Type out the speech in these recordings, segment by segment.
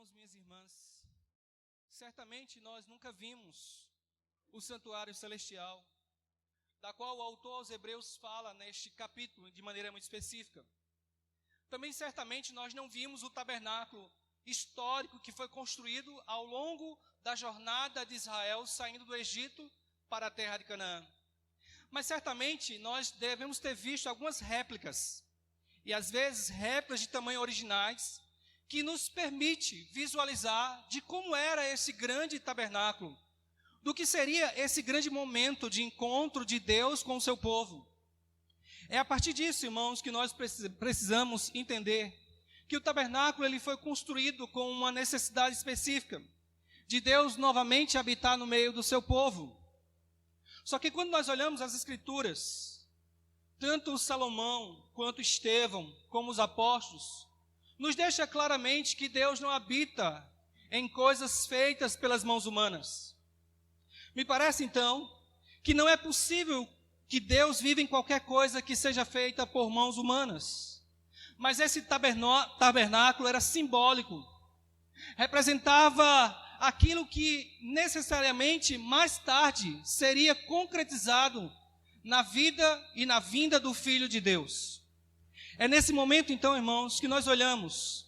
irmãos, minhas irmãs, certamente nós nunca vimos o santuário celestial, da qual o autor aos Hebreus fala neste capítulo de maneira muito específica. Também certamente nós não vimos o tabernáculo histórico que foi construído ao longo da jornada de Israel saindo do Egito para a terra de Canaã. Mas certamente nós devemos ter visto algumas réplicas, e às vezes réplicas de tamanho originais, que nos permite visualizar de como era esse grande tabernáculo, do que seria esse grande momento de encontro de Deus com o seu povo. É a partir disso, irmãos, que nós precisamos entender que o tabernáculo ele foi construído com uma necessidade específica, de Deus novamente habitar no meio do seu povo. Só que quando nós olhamos as Escrituras, tanto Salomão, quanto Estevão, como os apóstolos, nos deixa claramente que Deus não habita em coisas feitas pelas mãos humanas. Me parece, então, que não é possível que Deus viva em qualquer coisa que seja feita por mãos humanas. Mas esse tabernáculo era simbólico, representava aquilo que necessariamente mais tarde seria concretizado na vida e na vinda do Filho de Deus. É nesse momento, então, irmãos, que nós olhamos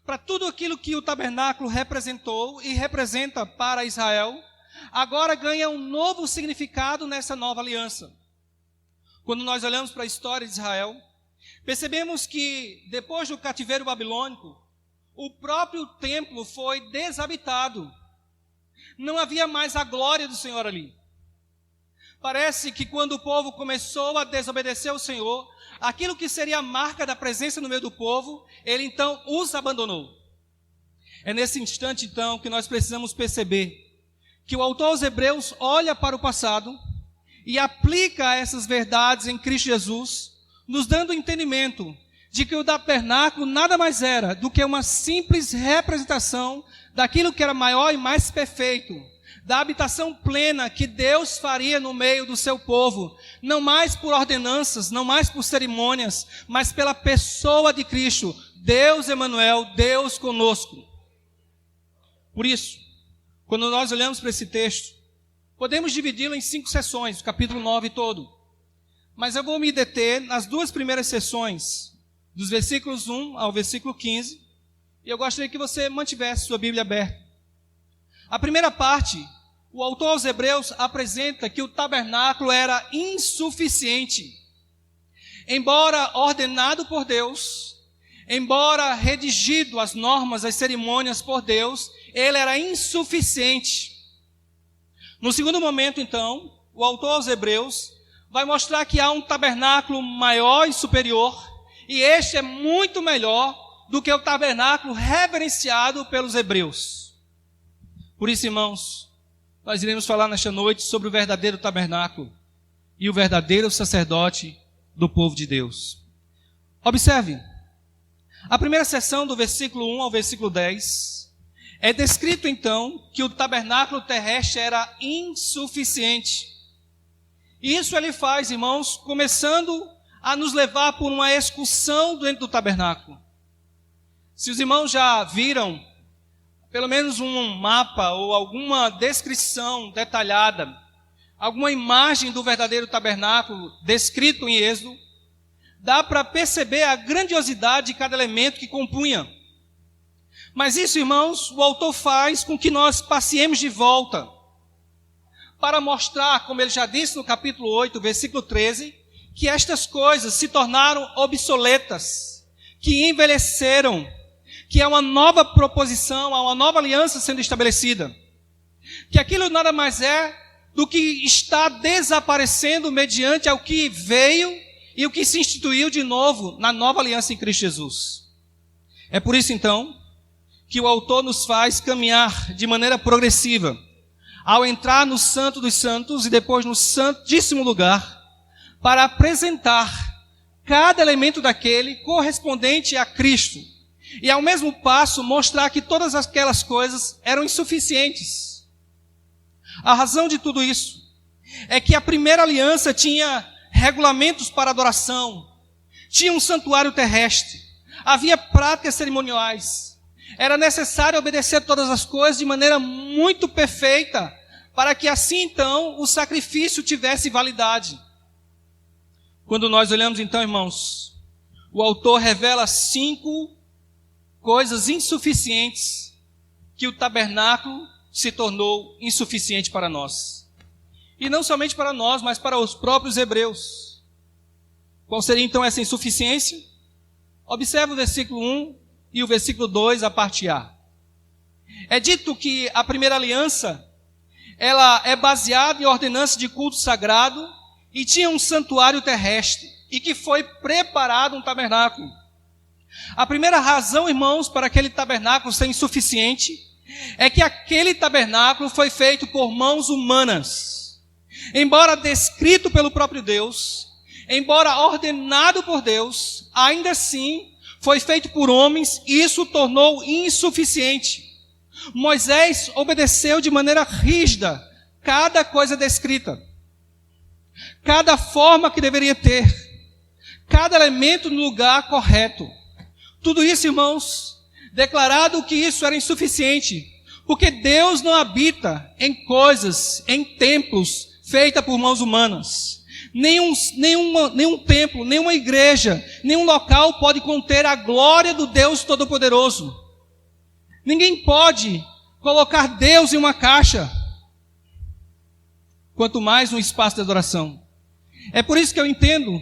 para tudo aquilo que o tabernáculo representou e representa para Israel, agora ganha um novo significado nessa nova aliança. Quando nós olhamos para a história de Israel, percebemos que depois do cativeiro babilônico, o próprio templo foi desabitado. Não havia mais a glória do Senhor ali. Parece que quando o povo começou a desobedecer ao Senhor, aquilo que seria a marca da presença no meio do povo, ele então os abandonou. É nesse instante então que nós precisamos perceber que o autor aos Hebreus olha para o passado e aplica essas verdades em Cristo Jesus, nos dando entendimento de que o tabernáculo nada mais era do que uma simples representação daquilo que era maior e mais perfeito, da habitação plena que Deus faria no meio do seu povo, não mais por ordenanças, não mais por cerimônias, mas pela pessoa de Cristo, Deus Emanuel, Deus conosco. Por isso, quando nós olhamos para esse texto, podemos dividi-lo em 5 sessões, o capítulo 9 todo. Mas eu vou me deter nas 2 primeiras sessões, dos versículos 1 ao versículo 15, e eu gostaria que você mantivesse sua Bíblia aberta. A primeira parte, o autor aos Hebreus apresenta que o tabernáculo era insuficiente. Embora ordenado por Deus, embora redigido as normas, as cerimônias por Deus, ele era insuficiente. No segundo momento, então, o autor aos Hebreus vai mostrar que há um tabernáculo maior e superior, e este é muito melhor do que o tabernáculo reverenciado pelos hebreus. Por isso, irmãos, nós iremos falar nesta noite sobre o verdadeiro tabernáculo e o verdadeiro sacerdote do povo de Deus. Observe, a primeira seção do versículo 1 ao versículo 10, é descrito então que o tabernáculo terrestre era insuficiente. E isso ele faz, irmãos, começando a nos levar por uma excursão dentro do tabernáculo. Se os irmãos já viram pelo menos um mapa ou alguma descrição detalhada, alguma imagem do verdadeiro tabernáculo descrito em Êxodo, dá para perceber a grandiosidade de cada elemento que compunha. Mas isso, irmãos, o autor faz com que nós passeemos de volta, para mostrar, como ele já disse no capítulo 8, versículo 13, que estas coisas se tornaram obsoletas, que envelheceram, que há uma nova proposição, há uma nova aliança sendo estabelecida. Que aquilo nada mais é do que está desaparecendo mediante ao que veio e o que se instituiu de novo na nova aliança em Cristo Jesus. É por isso, então, que o autor nos faz caminhar de maneira progressiva, ao entrar no Santo dos Santos e depois no Santíssimo Lugar, para apresentar cada elemento daquele correspondente a Cristo. E ao mesmo passo mostrar que todas aquelas coisas eram insuficientes. A razão de tudo isso é que a primeira aliança tinha regulamentos para adoração, tinha um santuário terrestre, havia práticas cerimoniais, era necessário obedecer todas as coisas de maneira muito perfeita, para que assim então o sacrifício tivesse validade. Quando nós olhamos então, irmãos, o autor revela 5 coisas insuficientes que o tabernáculo se tornou insuficiente para nós. E não somente para nós, mas para os próprios hebreus. Qual seria então essa insuficiência? Observe o versículo 1 e o versículo 2, a parte A. É dito que a primeira aliança, ela é baseada em ordenança de culto sagrado e tinha um santuário terrestre e que foi preparado um tabernáculo. A primeira razão, irmãos, para aquele tabernáculo ser insuficiente é que aquele tabernáculo foi feito por mãos humanas. Embora descrito pelo próprio Deus, embora ordenado por Deus, ainda assim foi feito por homens e isso tornou insuficiente. Moisés obedeceu de maneira rígida cada coisa descrita, cada forma que deveria ter, cada elemento no lugar correto. Tudo isso, irmãos, declarado que isso era insuficiente, porque Deus não habita em coisas, em templos feitas por mãos humanas. Nenhum templo, nenhuma igreja, nenhum local pode conter a glória do Deus Todo-Poderoso. Ninguém pode colocar Deus em uma caixa, quanto mais um espaço de adoração. É por isso que eu entendo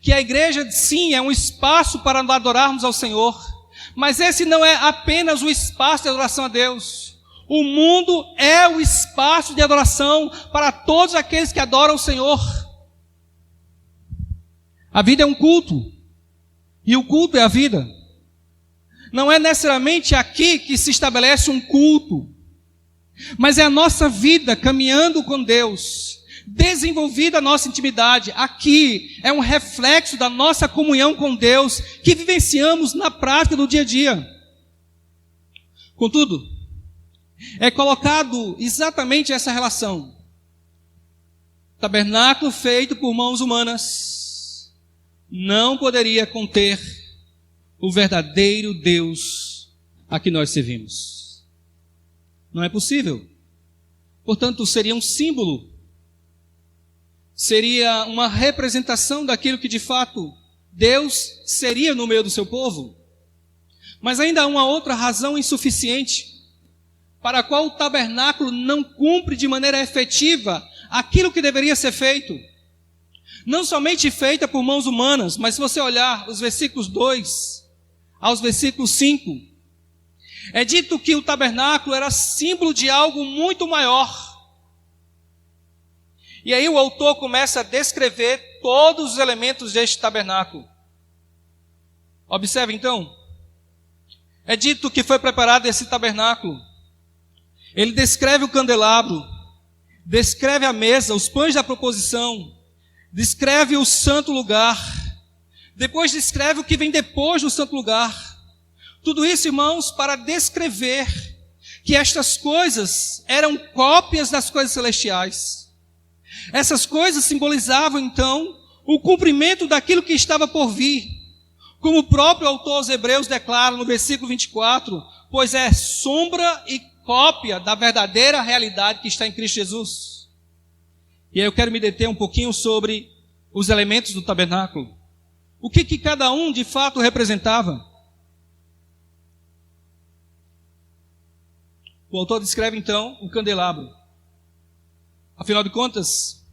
que a igreja, sim, é um espaço para adorarmos ao Senhor, mas esse não é apenas o espaço de adoração a Deus. O mundo é o espaço de adoração para todos aqueles que adoram o Senhor. A vida é um culto, e o culto é a vida. Não é necessariamente aqui que se estabelece um culto, mas é a nossa vida caminhando com Deus, desenvolvida a nossa intimidade. Aqui é um reflexo da nossa comunhão com Deus, que vivenciamos na prática do dia a dia. Contudo, é colocado exatamente essa relação. Tabernáculo feito por mãos humanas não poderia conter o verdadeiro Deus a que nós servimos. Não é possível. Portanto, seria um símbolo, seria uma representação daquilo que de fato Deus seria no meio do seu povo. Mas ainda há uma outra razão insuficiente, para a qual o tabernáculo não cumpre de maneira efetiva aquilo que deveria ser feito. Não somente feita por mãos humanas, mas se você olhar os versículos 2 aos versículos 5, é dito que o tabernáculo era símbolo de algo muito maior. E aí o autor começa a descrever todos os elementos deste tabernáculo. Observe então, é dito que foi preparado esse tabernáculo. Ele descreve o candelabro, descreve a mesa, os pães da proposição, descreve o santo lugar, depois descreve o que vem depois do santo lugar. Tudo isso, irmãos, para descrever que estas coisas eram cópias das coisas celestiais. Essas coisas simbolizavam, então, o cumprimento daquilo que estava por vir. Como o próprio autor aos Hebreus declara no versículo 24, pois é sombra e cópia da verdadeira realidade que está em Cristo Jesus. E aí eu quero me deter um pouquinho sobre os elementos do tabernáculo. O que cada um de fato representava? O autor descreve então o candelabro. Afinal de contas,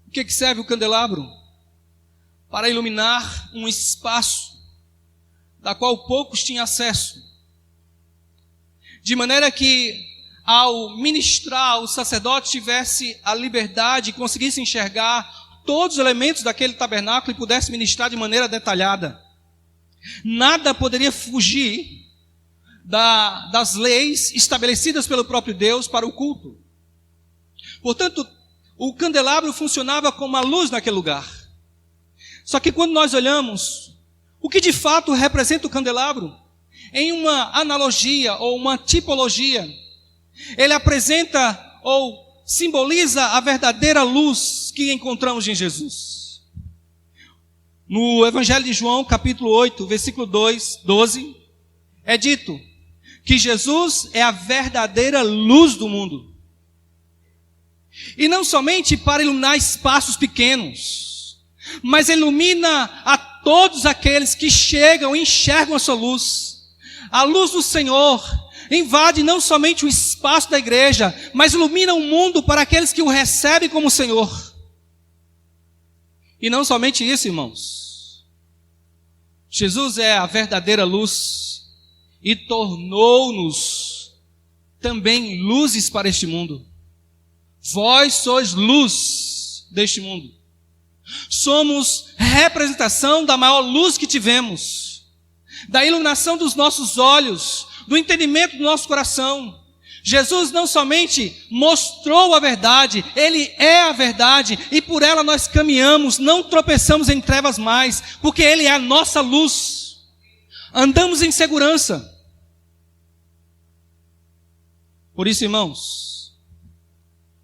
o que serve o candelabro? Para iluminar um espaço da qual poucos tinham acesso. De maneira que, ao ministrar, o sacerdote tivesse a liberdade e conseguisse enxergar todos os elementos daquele tabernáculo e pudesse ministrar de maneira detalhada. Nada poderia fugir das leis estabelecidas pelo próprio Deus para o culto. Portanto, o candelabro funcionava como a luz naquele lugar. Só que quando nós olhamos o que de fato representa o candelabro, em uma analogia ou uma tipologia, ele apresenta ou simboliza a verdadeira luz que encontramos em Jesus. No Evangelho de João, capítulo 8, versículo 12, é dito que Jesus é a verdadeira luz do mundo. E não somente para iluminar espaços pequenos, mas ilumina a todos aqueles que chegam e enxergam a sua luz. A luz do Senhor invade não somente o espaço da igreja, mas ilumina o mundo para aqueles que o recebem como Senhor. E não somente isso, irmãos. Jesus é a verdadeira luz e tornou-nos também luzes para este mundo. Vós sois luz deste mundo. Somos representação da maior luz que tivemos, da iluminação dos nossos olhos, do entendimento do nosso coração. Jesus não somente mostrou a verdade, Ele é a verdade, e por ela nós caminhamos, não tropeçamos em trevas mais, porque Ele é a nossa luz. Andamos em segurança. Por isso, irmãos,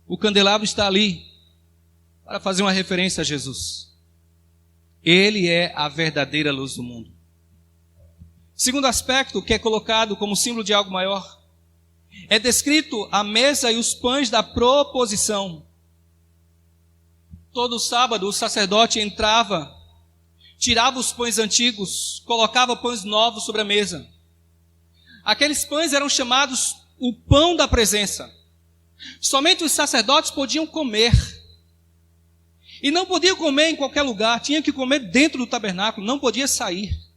o candelabro está ali para fazer uma referência a Jesus. Ele é a verdadeira luz do mundo. Segundo aspecto, que é colocado como símbolo de algo maior, é descrito a mesa e os pães da proposição. Todo sábado o sacerdote entrava, tirava os pães antigos, colocava pães novos sobre a mesa. Aqueles pães eram chamados o pão da presença. Somente os sacerdotes podiam comer. E não podiam comer em qualquer lugar, tinha que comer dentro do tabernáculo, não podia sair.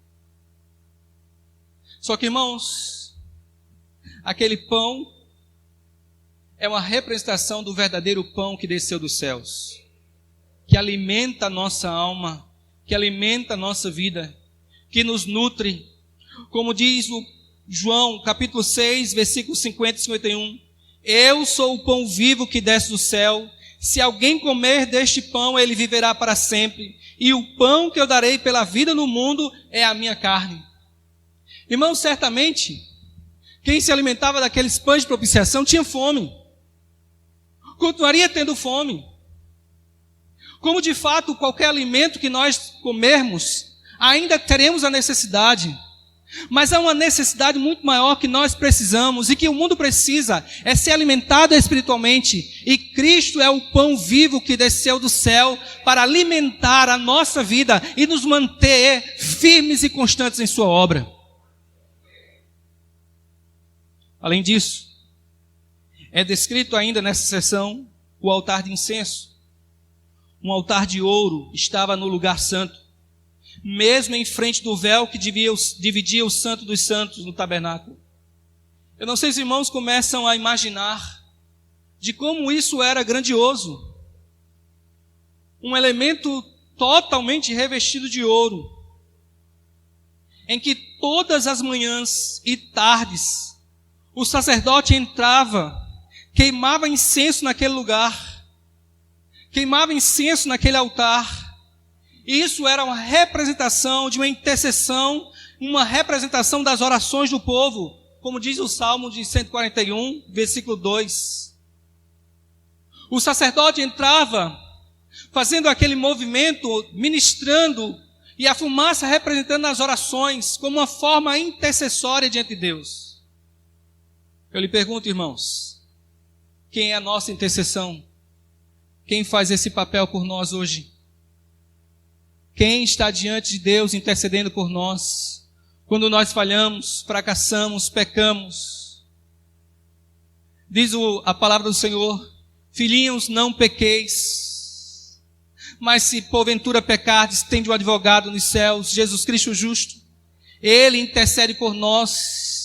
Só que, irmãos, aquele pão é uma representação do verdadeiro pão que desceu dos céus, que alimenta a nossa alma, que alimenta a nossa vida, que nos nutre. Como diz o João, capítulo 6, versículos 50 e 51. Eu sou o pão vivo que desce do céu. Se alguém comer deste pão, ele viverá para sempre. E o pão que eu darei pela vida no mundo é a minha carne. Irmãos, certamente, quem se alimentava daqueles pães de propiciação tinha fome. Continuaria tendo fome. Como de fato, qualquer alimento que nós comermos, ainda teremos a necessidade. Mas há uma necessidade muito maior que nós precisamos e que o mundo precisa, é ser alimentado espiritualmente. E Cristo é o pão vivo que desceu do céu para alimentar a nossa vida e nos manter firmes e constantes em sua obra. Além disso, é descrito ainda nessa seção o altar de incenso. Um altar de ouro estava no lugar santo, mesmo em frente do véu que dividia o santo dos santos no tabernáculo. Eu não sei se os irmãos começam a imaginar de como isso era grandioso. Um elemento totalmente revestido de ouro, em que todas as manhãs e tardes o sacerdote entrava, queimava incenso naquele lugar, queimava incenso naquele altar. E isso era uma representação de uma intercessão, uma representação das orações do povo, como diz o Salmo de 141, versículo 2. O sacerdote entrava, fazendo aquele movimento, ministrando, e a fumaça representando as orações, como uma forma intercessória diante de Deus. Eu lhe pergunto, irmãos, quem é a nossa intercessão? Quem faz esse papel por nós hoje? Quem está diante de Deus intercedendo por nós? Quando nós falhamos, fracassamos, pecamos. Diz a palavra do Senhor: filhinhos, não pequeis. Mas se porventura pecardes, tende um advogado nos céus, Jesus Cristo justo. Ele intercede por nós.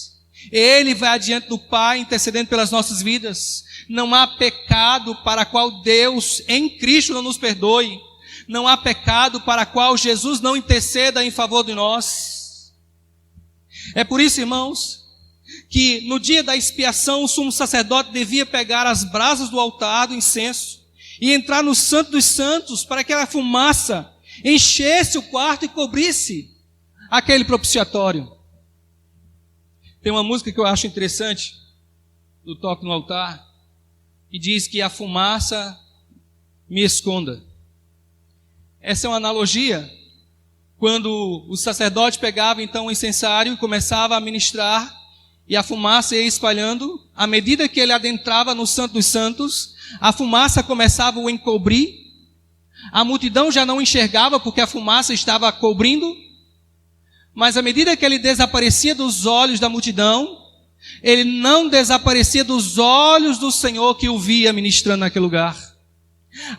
Ele vai adiante do Pai, intercedendo pelas nossas vidas. Não há pecado para qual Deus em Cristo não nos perdoe. Não há pecado para qual Jesus não interceda em favor de nós. É por isso, irmãos, que no dia da expiação o sumo sacerdote devia pegar as brasas do altar do incenso e entrar no Santo dos Santos para que a fumaça enchesse o quarto e cobrisse aquele propiciatório. Tem uma música que eu acho interessante, do Toque no Altar, que diz que a fumaça me esconda. Essa é uma analogia quando o sacerdote pegava então o incensário e começava a ministrar, e a fumaça ia espalhando, à medida que ele adentrava no Santo dos Santos, a fumaça começava a o encobrir, a multidão já não enxergava porque a fumaça estava cobrindo, mas à medida que ele desaparecia dos olhos da multidão, ele não desaparecia dos olhos do Senhor que o via ministrando naquele lugar.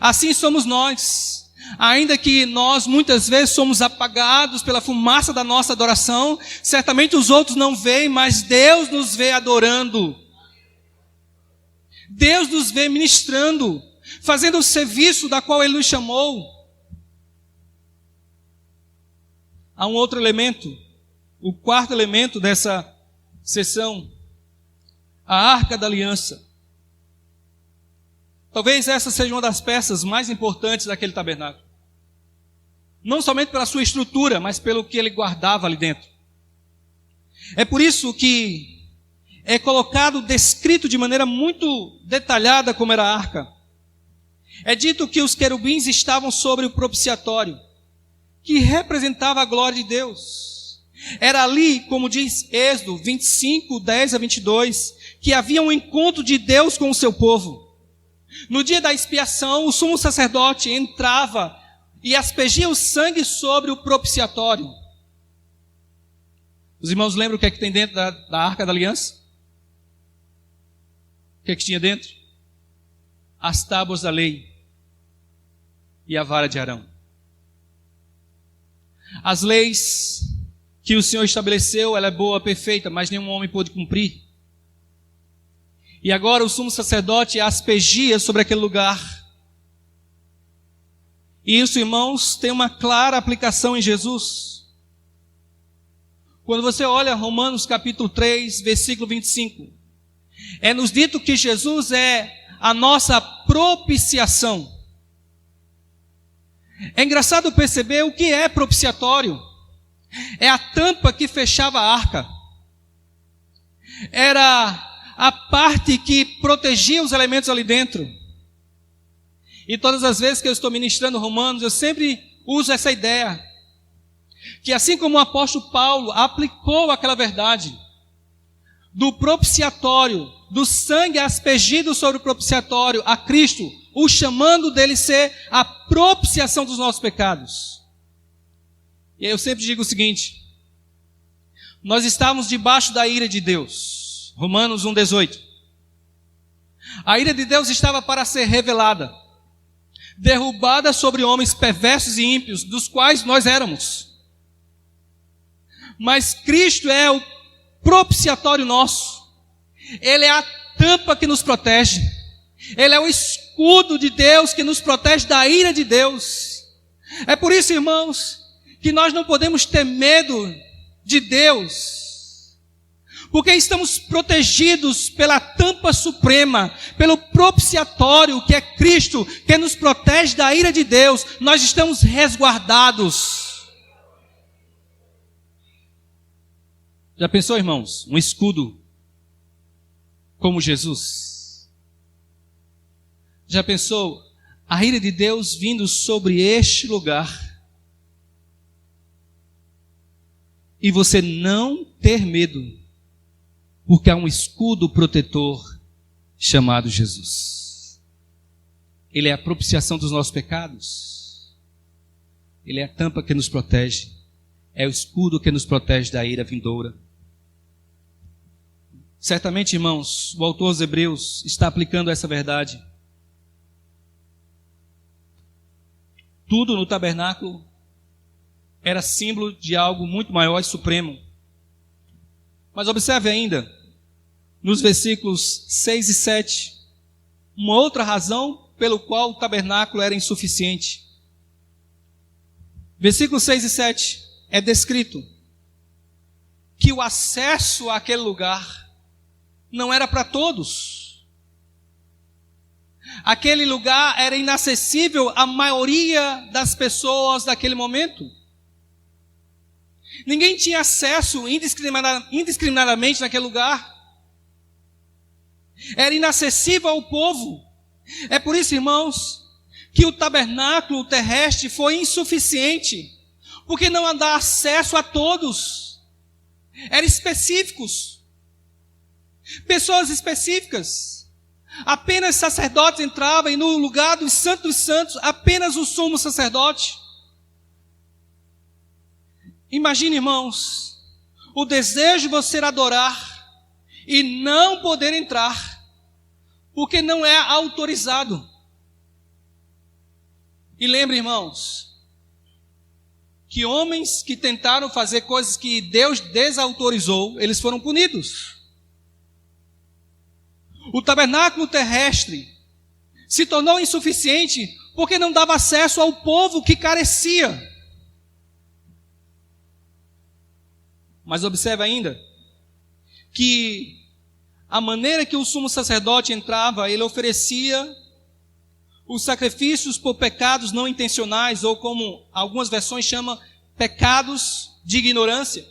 Assim somos nós. Ainda que nós muitas vezes somos apagados pela fumaça da nossa adoração, certamente os outros não veem, mas Deus nos vê adorando. Deus nos vê ministrando, fazendo o serviço da qual Ele nos chamou. Há um outro elemento, o quarto elemento dessa sessão, a Arca da Aliança. Talvez essa seja uma das peças mais importantes daquele tabernáculo. Não somente pela sua estrutura, mas pelo que ele guardava ali dentro. É por isso que é colocado, descrito de maneira muito detalhada como era a arca. É dito que os querubins estavam sobre o propiciatório, que representava a glória de Deus. Era ali, como diz Êxodo 25, 10 a 22, que havia um encontro de Deus com o seu povo. No dia da expiação, o sumo sacerdote entrava e aspergia o sangue sobre o propiciatório. Os irmãos lembram o que é que tem dentro da Arca da Aliança? O que é que tinha dentro? As tábuas da lei e a vara de Arão. As leis que o Senhor estabeleceu, ela é boa, perfeita, mas nenhum homem pôde cumprir. E agora o sumo sacerdote aspergia sobre aquele lugar. E isso, irmãos, tem uma clara aplicação em Jesus. Quando você olha Romanos capítulo 3, versículo 25, é nos dito que Jesus é a nossa propiciação. É engraçado perceber o que é propiciatório. É a tampa que fechava a arca. Era a parte que protegia os elementos ali dentro. E todas as vezes que eu estou ministrando Romanos, eu sempre uso essa ideia. Que assim como o apóstolo Paulo aplicou aquela verdade do propiciatório, do sangue aspergido sobre o propiciatório a Cristo, o chamando dele ser a propiciação dos nossos pecados. E aí eu sempre digo o seguinte: nós estávamos debaixo da ira de Deus. Romanos 1,18. A ira de Deus estava para ser revelada, derrubada sobre homens perversos e ímpios, dos quais nós éramos. Mas Cristo é o propiciatório nosso. Ele é a tampa que nos protege. Ele é o escudo de Deus que nos protege da ira de Deus. É por isso, irmãos, que nós não podemos ter medo de Deus, porque estamos protegidos pela tampa suprema, pelo propiciatório que é Cristo, que nos protege da ira de Deus. Nós estamos resguardados. Já pensou, irmãos, um escudo como Jesus? Já pensou a ira de Deus vindo sobre este lugar e você não ter medo, porque há um escudo protetor chamado Jesus. Ele é a propiciação dos nossos pecados. Ele é a tampa que nos protege. É o escudo que nos protege da ira vindoura. Certamente, irmãos, o autor aos Hebreus está aplicando essa verdade. Tudo no tabernáculo era símbolo de algo muito maior e supremo. Mas observe ainda, nos versículos 6 e 7, uma outra razão pelo qual o tabernáculo era insuficiente. Versículos 6 e 7 é descrito que o acesso àquele lugar não era para todos. Aquele lugar era inacessível à maioria das pessoas daquele momento. Ninguém tinha acesso indiscriminadamente naquele lugar. Era inacessível ao povo. É por isso, irmãos, que o tabernáculo terrestre foi insuficiente, Porque não dá acesso a todos. Eram específicos. Pessoas específicas. Apenas sacerdotes entravam e no lugar dos santos, apenas o sumo sacerdote. Imagine, irmãos, o desejo de você adorar e não poder entrar, porque não é autorizado. E lembre, irmãos, que homens que tentaram fazer coisas que Deus desautorizou, eles foram punidos. O tabernáculo terrestre se tornou insuficiente porque não dava acesso ao povo que carecia. Mas observe ainda que a maneira que o sumo sacerdote entrava, ele oferecia os sacrifícios por pecados não intencionais, ou como algumas versões chamam, pecados de ignorância.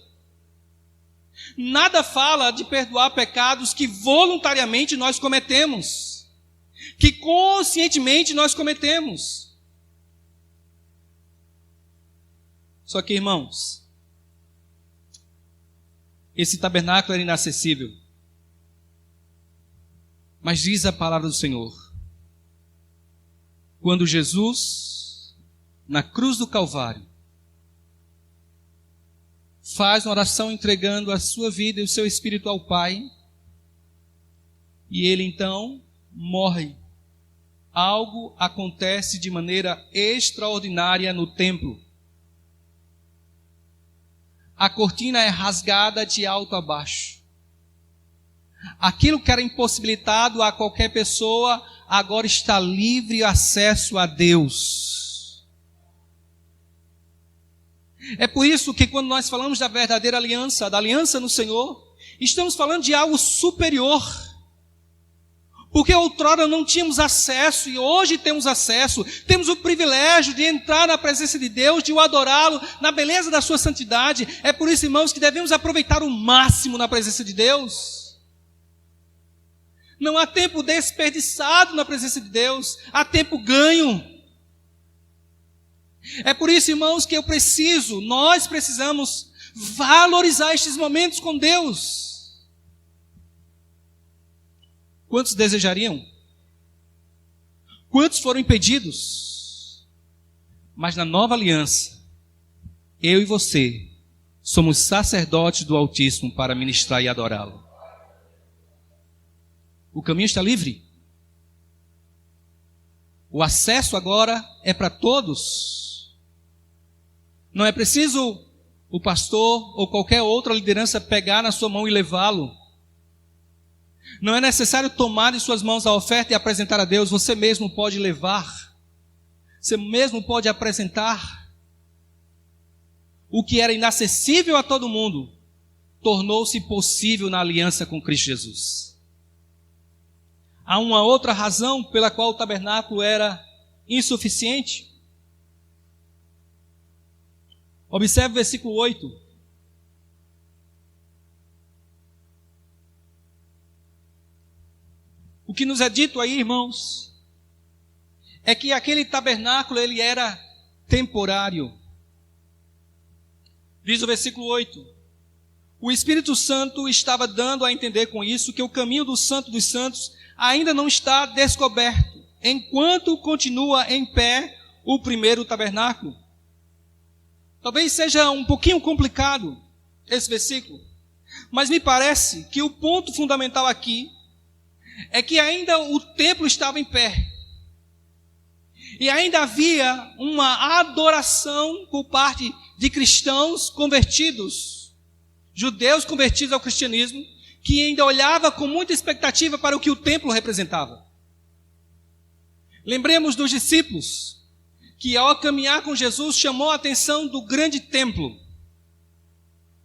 Nada fala de perdoar pecados que voluntariamente nós cometemos, que conscientemente nós cometemos. Só que, irmãos, esse tabernáculo era inacessível. Mas diz a palavra do Senhor, quando Jesus, na cruz do Calvário, faz uma oração entregando a sua vida e o seu espírito ao Pai, e ele então morre. Algo acontece de maneira extraordinária no templo. A cortina é rasgada de alto a baixo. Aquilo que era impossibilitado a qualquer pessoa, agora está livre acesso a Deus. É por isso que quando nós falamos da verdadeira aliança, da aliança no Senhor, estamos falando de algo superior. Porque outrora não tínhamos acesso e hoje temos acesso, temos o privilégio de entrar na presença de Deus, de o adorá-lo na beleza da sua santidade. É por isso, irmãos, que devemos aproveitar o máximo na presença de Deus. Não há tempo desperdiçado na presença de Deus, há tempo ganho. É por isso, irmãos, que nós precisamos valorizar estes momentos com Deus. Quantos desejariam? Quantos foram impedidos? Mas na nova aliança, eu e você somos sacerdotes do Altíssimo para ministrar e adorá-lo. O caminho está livre. O acesso agora é para todos. Não é preciso o pastor ou qualquer outra liderança pegar na sua mão e levá-lo. Não é necessário tomar em suas mãos a oferta e apresentar a Deus. Você mesmo pode levar. Você mesmo pode apresentar. O que era inacessível a todo mundo tornou-se possível na aliança com Cristo Jesus. Há uma outra razão pela qual o tabernáculo era insuficiente. Observe o versículo 8. O que nos é dito aí, irmãos, é que aquele tabernáculo ele era temporário. Diz o versículo 8. O Espírito Santo estava dando a entender com isso que o caminho do Santo dos Santos ainda não está descoberto, enquanto continua em pé o primeiro tabernáculo. Talvez seja um pouquinho complicado esse versículo, mas me parece que o ponto fundamental aqui é que ainda o templo estava em pé. E ainda havia uma adoração por parte de cristãos convertidos, judeus convertidos ao cristianismo, que ainda olhava com muita expectativa para o que o templo representava. Lembremos dos discípulos, que ao caminhar com Jesus chamou a atenção do grande templo.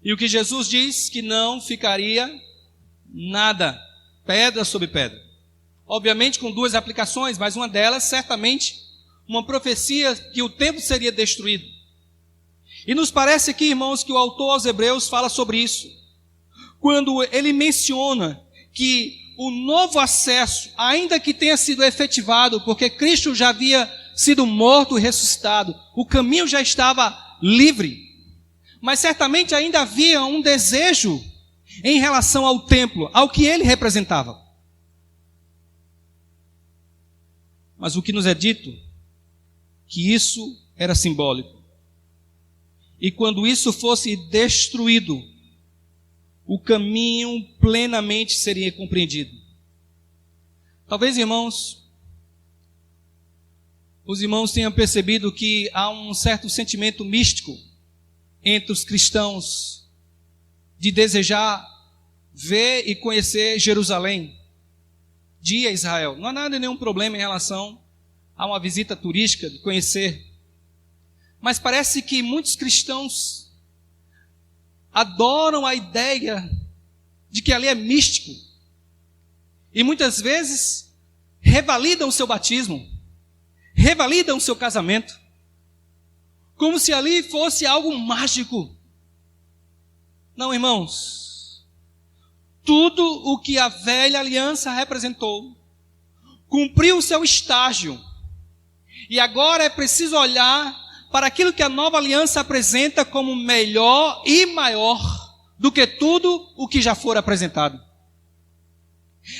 E o que Jesus diz, que não ficaria nada, pedra sobre pedra. Obviamente com duas aplicações, mas uma delas certamente uma profecia que o templo seria destruído. E nos parece aqui, irmãos, que o autor aos Hebreus fala sobre isso, quando ele menciona que o novo acesso, ainda que tenha sido efetivado, porque Cristo já havia sido morto e ressuscitado, o caminho já estava livre. Mas certamente ainda havia um desejo em relação ao templo, ao que ele representava. Mas o que nos é dito, que isso era simbólico. E quando isso fosse destruído, o caminho plenamente seria compreendido. Talvez, irmãos, os irmãos tenham percebido que há um certo sentimento místico entre os cristãos de desejar ver e conhecer Jerusalém, de ir a Israel. Não há nada, nenhum problema em relação a uma visita turística, de conhecer. Mas parece que muitos cristãos adoram a ideia de que ali é místico. E muitas vezes revalidam o seu batismo, revalidam o seu casamento, como se ali fosse algo mágico. Não, irmãos. Tudo o que a velha aliança representou cumpriu o seu estágio. E agora é preciso olhar para aquilo que a nova aliança apresenta como melhor e maior do que tudo o que já for apresentado.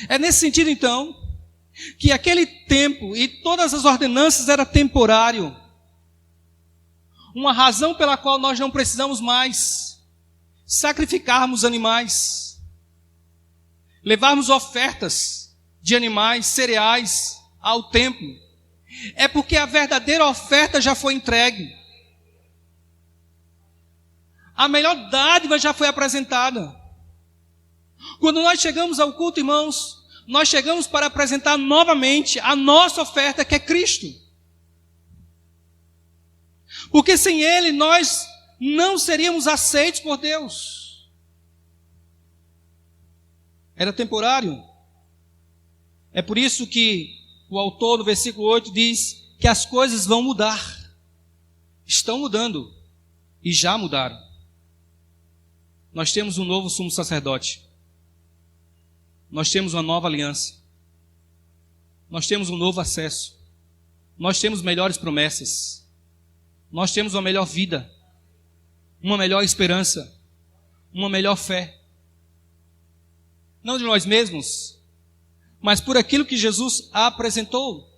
É nesse sentido, então, que aquele tempo e todas as ordenanças era temporário. Uma razão pela qual nós não precisamos mais sacrificarmos animais, levarmos ofertas de animais, cereais ao templo, é porque a verdadeira oferta já foi entregue. A melhor dádiva já foi apresentada. Quando nós chegamos ao culto, irmãos, nós chegamos para apresentar novamente a nossa oferta, que é Cristo. Porque sem Ele nós não seríamos aceitos por Deus. Era temporário. É por isso que o autor no versículo 8 diz que as coisas vão mudar. Estão mudando e já mudaram. Nós temos um novo sumo sacerdote. Nós temos uma nova aliança. Nós temos um novo acesso. Nós temos melhores promessas. Nós temos uma melhor vida, uma melhor esperança, uma melhor fé. Não de nós mesmos, mas por aquilo que Jesus apresentou.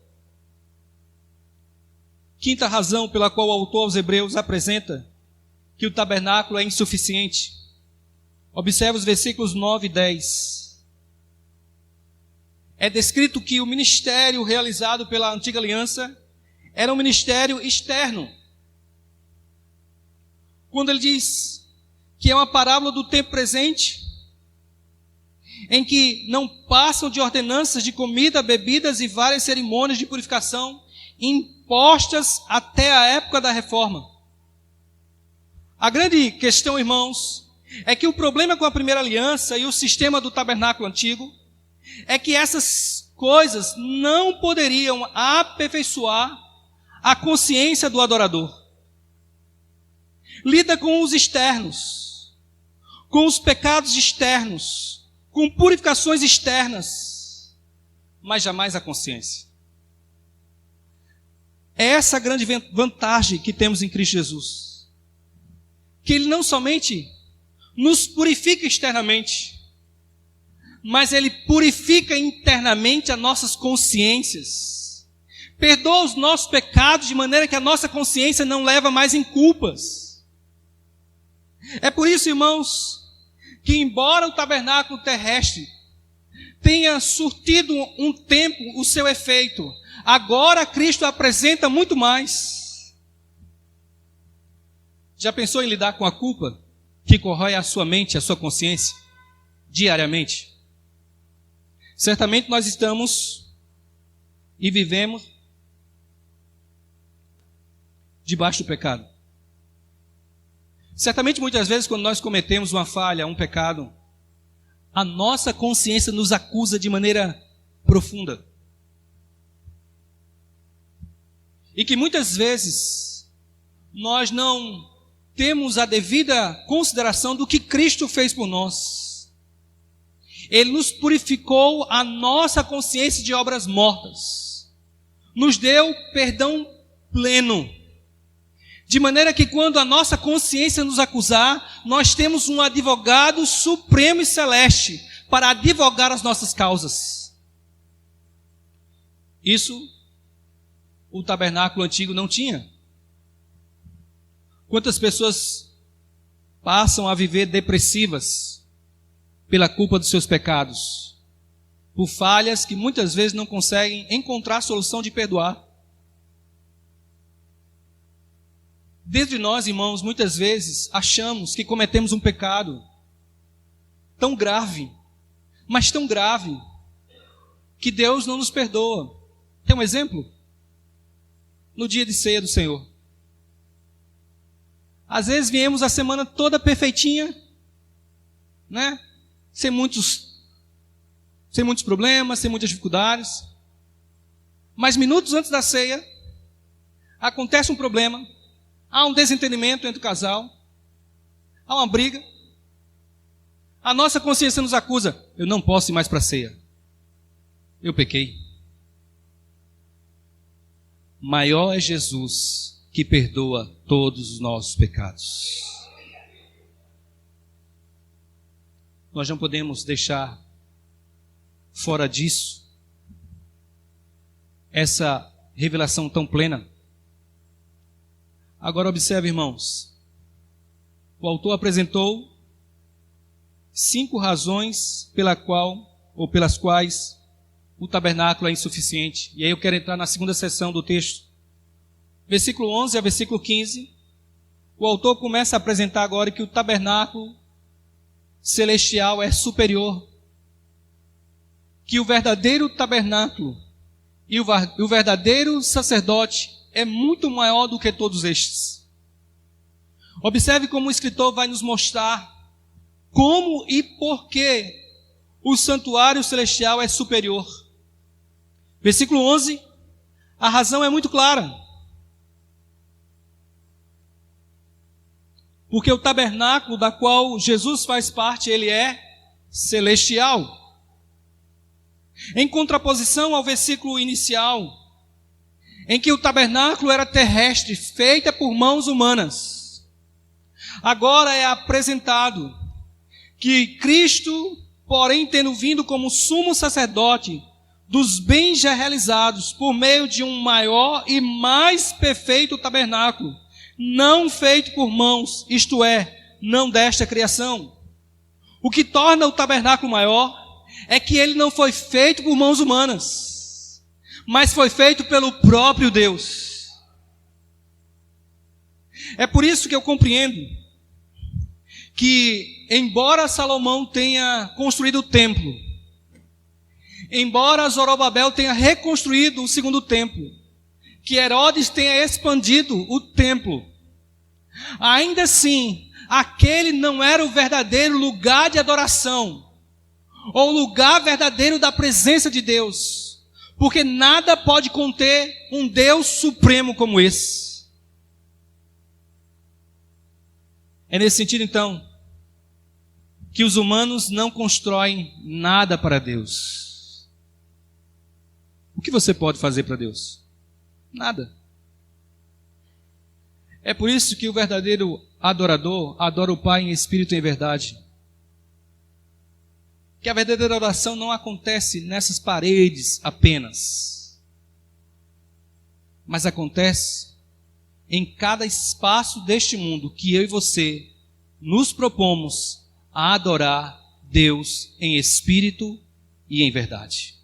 Quinta razão pela qual o autor aos Hebreus apresenta que o tabernáculo é insuficiente. Observe os versículos 9 e 10. É descrito que o ministério realizado pela antiga aliança era um ministério externo. Quando ele diz que é uma parábola do tempo presente, em que não passam de ordenanças de comida, bebidas e várias cerimônias de purificação impostas até a época da reforma. A grande questão, irmãos, é que o problema com a primeira aliança e o sistema do tabernáculo antigo é que essas coisas não poderiam aperfeiçoar a consciência do adorador. Lida com os externos, com os pecados externos, com purificações externas, mas jamais a consciência. É essa a grande vantagem que temos em Cristo Jesus. Que Ele não somente nos purifica externamente, mas Ele purifica internamente as nossas consciências. Perdoa os nossos pecados de maneira que a nossa consciência não leva mais em culpas. É por isso, irmãos, que embora o tabernáculo terrestre tenha surtido um tempo o seu efeito, agora Cristo apresenta muito mais. Já pensou em lidar com a culpa que corrói a sua mente, a sua consciência, diariamente? Certamente nós estamos e vivemos debaixo do pecado. Certamente muitas vezes quando nós cometemos uma falha, um pecado, a nossa consciência nos acusa de maneira profunda. E que muitas vezes nós não temos a devida consideração do que Cristo fez por nós. Ele nos purificou a nossa consciência de obras mortas. Nos deu perdão pleno. De maneira que quando a nossa consciência nos acusar, nós temos um advogado supremo e celeste para advogar as nossas causas. Isso o tabernáculo antigo não tinha. Quantas pessoas passam a viver depressivas pela culpa dos seus pecados, por falhas que muitas vezes não conseguem encontrar a solução de perdoar. Dentro de nós, irmãos, muitas vezes achamos que cometemos um pecado tão grave, mas tão grave, que Deus não nos perdoa. Tem um exemplo? No dia de ceia do Senhor. Às vezes viemos a semana toda perfeitinha, né? Sem muitos problemas, sem muitas dificuldades. Mas minutos antes da ceia, acontece um problema, há um desentendimento entre o casal, há uma briga. A nossa consciência nos acusa, eu não posso ir mais para a ceia. Eu pequei. Maior é Jesus que perdoa todos os nossos pecados. Nós não podemos deixar fora disso essa revelação tão plena. Agora observe, irmãos. O autor apresentou 5 razões pelas quais o tabernáculo é insuficiente. E aí eu quero entrar na segunda seção do texto. Versículo 11 a versículo 15. O autor começa a apresentar agora que o tabernáculo celestial é superior. Que o verdadeiro tabernáculo e o verdadeiro sacerdote é muito maior do que todos estes. Observe como o escritor vai nos mostrar como e por que o santuário celestial é superior. Versículo 11, a razão é muito clara. Porque o tabernáculo da qual Jesus faz parte, ele é celestial. Em contraposição ao versículo inicial, em que o tabernáculo era terrestre, feita por mãos humanas. Agora é apresentado que Cristo, porém tendo vindo como sumo sacerdote dos bens já realizados por meio de um maior e mais perfeito tabernáculo, não feito por mãos, isto é, não desta criação. O que torna o tabernáculo maior é que ele não foi feito por mãos humanas, mas foi feito pelo próprio Deus. É por isso que eu compreendo que, embora Salomão tenha construído o templo, embora Zorobabel tenha reconstruído o segundo templo, que Herodes tenha expandido o templo, ainda assim, aquele não era o verdadeiro lugar de adoração, ou lugar verdadeiro da presença de Deus, porque nada pode conter um Deus supremo como esse. É nesse sentido, então, que os humanos não constroem nada para Deus. O que você pode fazer para Deus? Nada. É por isso que o verdadeiro adorador adora o Pai em espírito e em verdade. Que a verdadeira oração não acontece nessas paredes apenas, mas acontece em cada espaço deste mundo que eu e você nos propomos a adorar Deus em espírito e em verdade.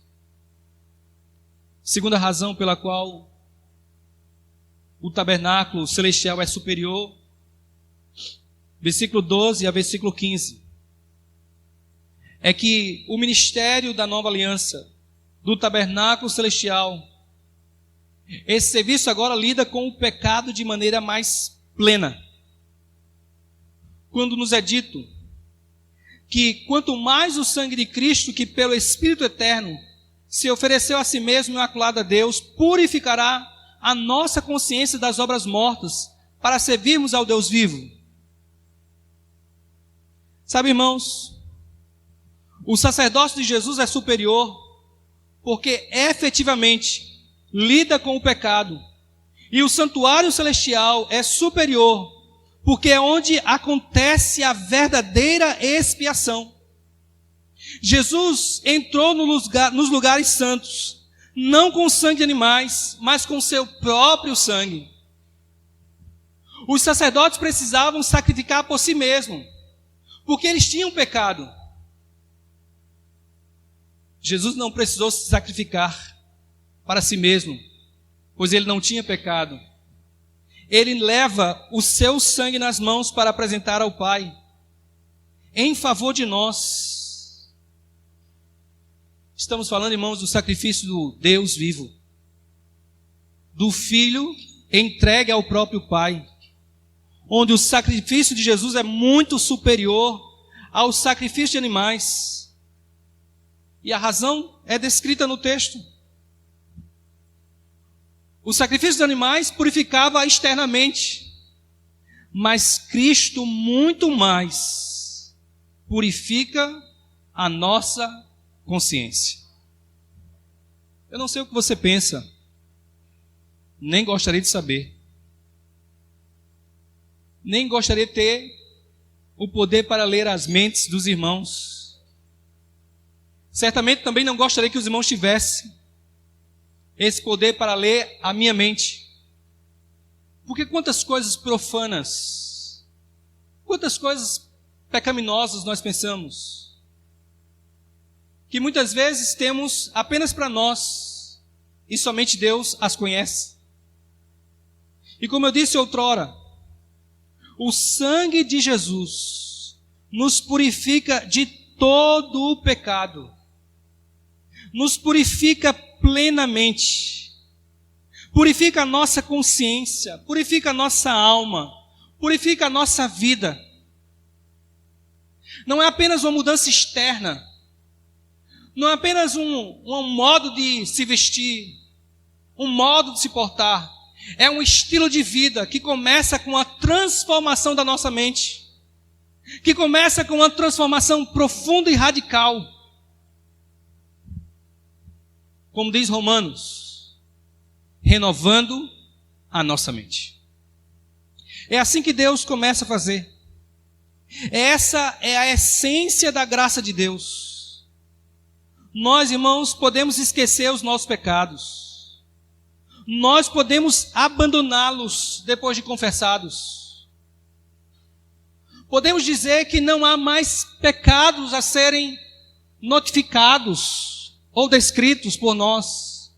Segunda razão pela qual o tabernáculo celestial é superior, versículo 12 a versículo 15, é que o ministério da nova aliança, do tabernáculo celestial, esse serviço agora lida com o pecado de maneira mais plena. Quando nos é dito que quanto mais o sangue de Cristo, que pelo Espírito eterno se ofereceu a si mesmo imaculado a Deus, purificará a nossa consciência das obras mortas para servirmos ao Deus vivo. Sabe, irmãos, o sacerdócio de Jesus é superior porque efetivamente lida com o pecado E o santuário celestial é superior, porque é onde acontece a verdadeira expiação. Jesus entrou nos lugares santos, não com sangue de animais, mas com seu próprio sangue. Os sacerdotes precisavam sacrificar por si mesmos, porque eles tinham pecado. Jesus não precisou se sacrificar para si mesmo, pois ele não tinha pecado. Ele leva o seu sangue nas mãos para apresentar ao Pai, em favor de nós. Estamos falando, irmãos, do sacrifício do Deus vivo, do Filho entregue ao próprio Pai, onde o sacrifício de Jesus é muito superior ao sacrifício de animais. E a razão é descrita no texto. O sacrifício dos animais purificava externamente, mas Cristo muito mais purifica a nossa consciência. Eu não sei o que você pensa, nem gostaria de saber. Nem gostaria de ter o poder para ler as mentes dos irmãos. Certamente também não gostaria que os irmãos tivessem esse poder para ler a minha mente. Porque quantas coisas profanas, quantas coisas pecaminosas nós pensamos, que muitas vezes temos apenas para nós, e somente Deus as conhece. E como eu disse outrora, o sangue de Jesus nos purifica de todo o pecado, nos purifica plenamente, purifica a nossa consciência, purifica a nossa alma, purifica a nossa vida. Não é apenas uma mudança externa, não é apenas um modo de se vestir, um modo de se portar, é um estilo de vida que começa com a transformação da nossa mente, que começa com uma transformação profunda e radical. Como diz Romanos, renovando a nossa mente. É assim que Deus começa a fazer. Essa é a essência da graça de Deus. Nós, irmãos, podemos esquecer os nossos pecados. Nós podemos abandoná-los depois de confessados. Podemos dizer que não há mais pecados a serem notificados ou descritos por nós,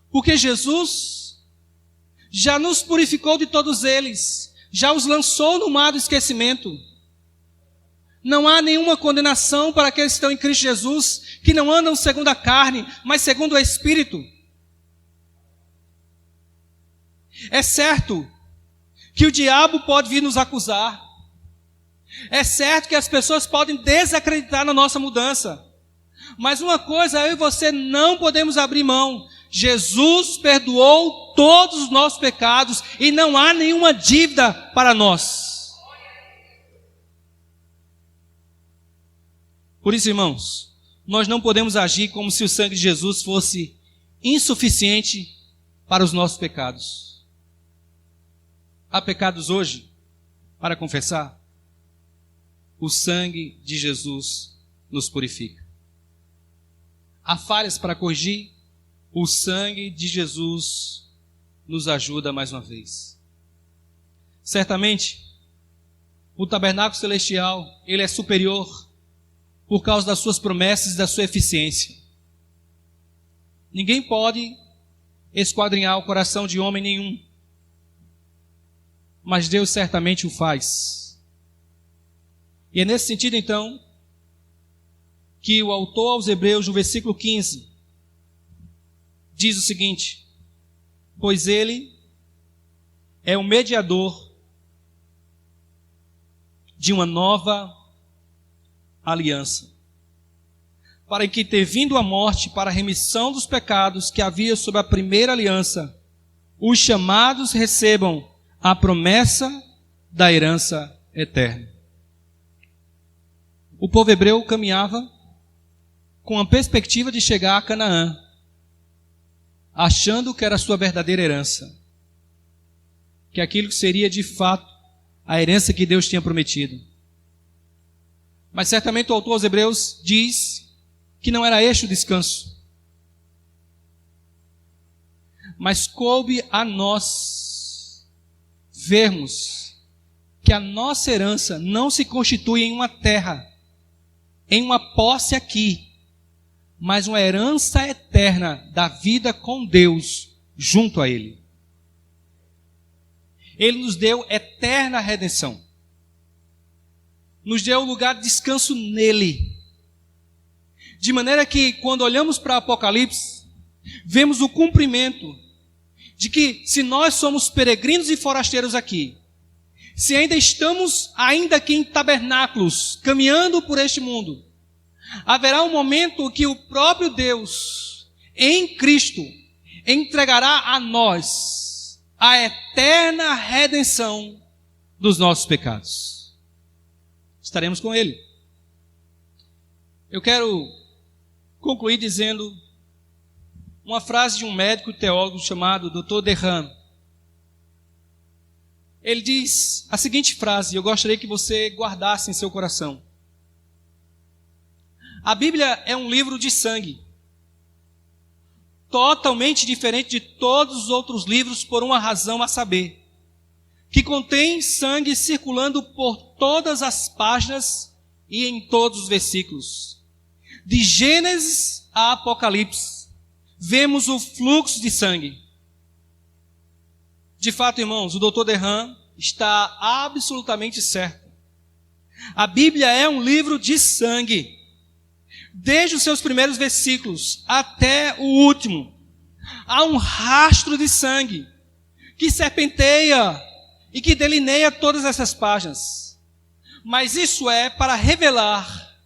porque Jesus já nos purificou de todos eles, já os lançou no mar do esquecimento. Não há nenhuma condenação para aqueles que estão em Cristo Jesus, que não andam segundo a carne, mas segundo o Espírito. É certo que o diabo pode vir nos acusar, é certo que as pessoas podem desacreditar na nossa mudança, mas uma coisa eu e você não podemos abrir mão: Jesus perdoou todos os nossos pecados e não há nenhuma dívida para nós. Por isso, irmãos, nós não podemos agir como se o sangue de Jesus fosse insuficiente para os nossos pecados. Há pecados hoje para confessar? O sangue de Jesus nos purifica. Há falhas para corrigir? O sangue de Jesus nos ajuda mais uma vez. Certamente, o tabernáculo celestial, ele é superior por causa das suas promessas e da sua eficiência. Ninguém pode esquadrinhar o coração de homem nenhum, mas Deus certamente o faz. E é nesse sentido, então, que o autor aos Hebreus, no versículo 15, diz o seguinte: pois ele é o mediador de uma nova aliança, para que, ter vindo a morte para a remissão dos pecados que havia sob a primeira aliança, os chamados recebam a promessa da herança eterna. O povo hebreu caminhava com a perspectiva de chegar a Canaã. achando que era a sua verdadeira herança, que aquilo que seria de fato a herança que Deus tinha prometido. Mas certamente o autor aos Hebreus diz que não era este o descanso. Mas coube a nós vermos que a nossa herança não se constitui em uma terra, em uma posse aqui, mas uma herança eterna da vida com Deus junto a Ele. Ele nos deu eterna redenção. Nos deu lugar de descanso nele. De maneira que, quando olhamos para Apocalipse, vemos o cumprimento de que, se nós somos peregrinos e forasteiros aqui, se ainda estamos aqui em tabernáculos, caminhando por este mundo, haverá um momento que o próprio Deus, em Cristo, entregará a nós a eterna redenção dos nossos pecados. Estaremos com Ele. Eu quero concluir dizendo uma frase de um médico teólogo chamado Dr. Dehan. Ele diz a seguinte frase, eu gostaria que você guardasse em seu coração. A Bíblia é um livro de sangue, totalmente diferente de todos os outros livros por uma razão a saber, que contém sangue circulando por todas as páginas e em todos os versículos. De Gênesis a Apocalipse, vemos o fluxo de sangue. De fato, irmãos, o Dr. Dehan está absolutamente certo. A Bíblia é um livro de sangue. Desde os seus primeiros versículos até o último, há um rastro de sangue que serpenteia e que delineia todas essas páginas. Mas isso é para revelar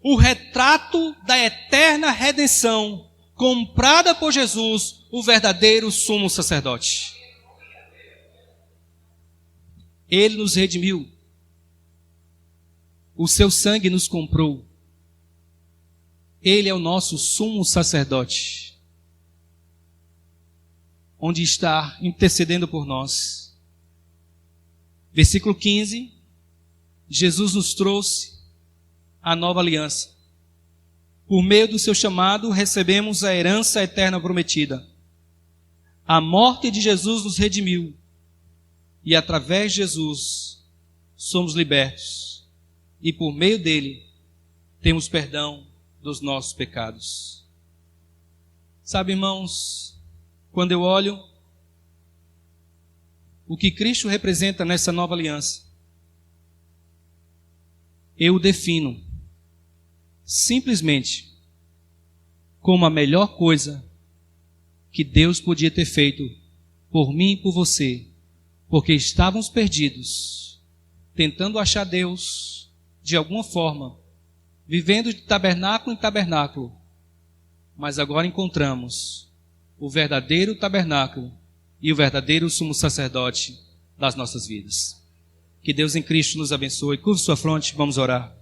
o retrato da eterna redenção comprada por Jesus, o verdadeiro sumo sacerdote. Ele nos redimiu. O seu sangue nos comprou. Ele é o nosso sumo sacerdote, onde está intercedendo por nós. Versículo 15, Jesus nos trouxe a nova aliança. Por meio do seu chamado, recebemos a herança eterna prometida. A morte de Jesus nos redimiu, e através de Jesus somos libertos, e por meio dele temos perdão dos nossos pecados. Sabe, irmãos, quando eu olho o que Cristo representa nessa nova aliança, eu o defino simplesmente como a melhor coisa que Deus podia ter feito por mim e por você, porque estávamos perdidos, tentando achar Deus de alguma forma, vivendo de tabernáculo em tabernáculo, mas agora encontramos o verdadeiro tabernáculo e o verdadeiro sumo sacerdote das nossas vidas. Que Deus em Cristo nos abençoe. Curva sua fronte, vamos orar.